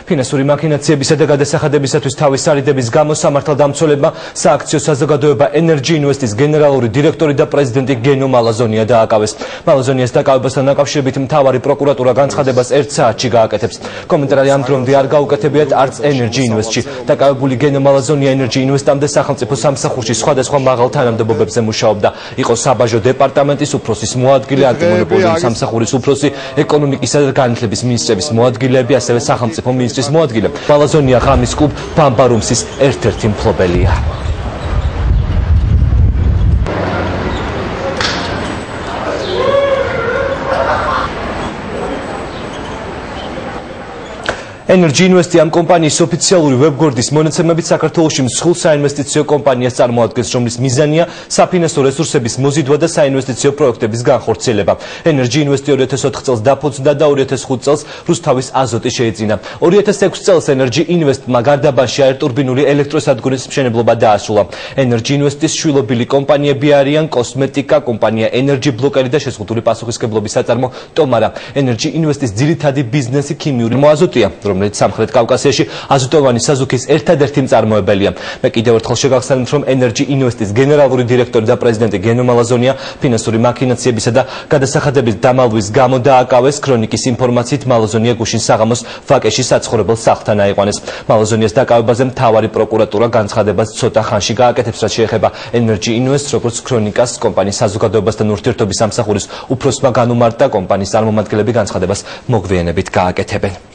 ფინანსური მაქინაციებისა და გადასახადებისათვის თავის სარიდების გამო სამართალდამცველებმა სააქციო საზოგადოება Energy Invest-ის გენერალური დირექტორი და პრეზიდენტი გენო მალაზონია დააკავეს. მალაზონიას დაკავებასთან დაკავშირებით მთავარი პროკურატურა განცხადებას 1 საათში გააკეთებს. კომენტარი ამ დრომდე არ გაუკეთებიათ არც Energy Invest-ში. დაკავებული გენო მალაზონია Energy Invest-ამდე სახელმწიფო სამსახურში სხვადასხვა მაღალ თანამდებობებზე მუშაობდა. იყო საბაჟო დეპარტამენტის უფროსის მოადგილე, ანტიმონოპოლიური სამსახურის უფროსი, ეკონომიკისა და განათლების მინისტრების მოადგილეები, ასევე სახელმწიფო მინისტრის მოადგილე. მალაზონია ღამის კლუბ ბამბარუმსის ერთ-ერთი მფლობელია. Energy Invest ამ კომპანიის ოფიციალური ვებგვერდის მონაცემებით საქართველოში მსხვილ საინვესტიციო კომპანიას წარმოადგენს, რომლის მიზანია საფინანსო რესურსების მოზიდვა და საინვესტიციო პროექტების განხორციელება. Energy Invest 2004 წელს დაფუძნდა და 2005 წელს რუსთავის აზოტი შეეძინა. 2006 წელს Energy Invest-მა გარდაბანში აერტურბინული ელექტროსადგურის მშენებლობა დაასრულა. Energy Invest-ის შვილობილი კომპანიები არიან კოსმეტიკა კომპანია Energy Blocker და შეზღუდული პასუხისმგებლობის საწარმო ტომარა. Energy Invest-ის ძირითადი ბიზნესი ქიმიური აზოტია, რომელიც სამხრეთ კავკასიაში აზოტოვანი საზუქის ერთადერთი მწარმოებელია. მე კიდევ ერთხელ შეგახსენებთ, რომ Energy Invest-ის გენერალური დირექტორი და პრეზიდენტი გენო მალაზონია ფინანსური მაქინაციებისა და გადასახადების დამალვის გამო დააკავეს. ქრონიკის ინფორმაციით მალაზონია გუშინ საღამოს ვაკეში საცხოვრებელ სახლთან აიყვანეს. მალაზონიას დაკავებაზე მთავარი პროკურატურა განცხადებას ცოტა ხანში გააკეთებს, რაც შეეხება Energy Invest, როგორც ქრონიკას კომპანიის საზოგადოებასთან ურთიერთობის სამსახურის უფროსმა განუმარტა, კომპანიის წარმომადგენლები განცხადებას მოგვიანებით გააკეთებენ.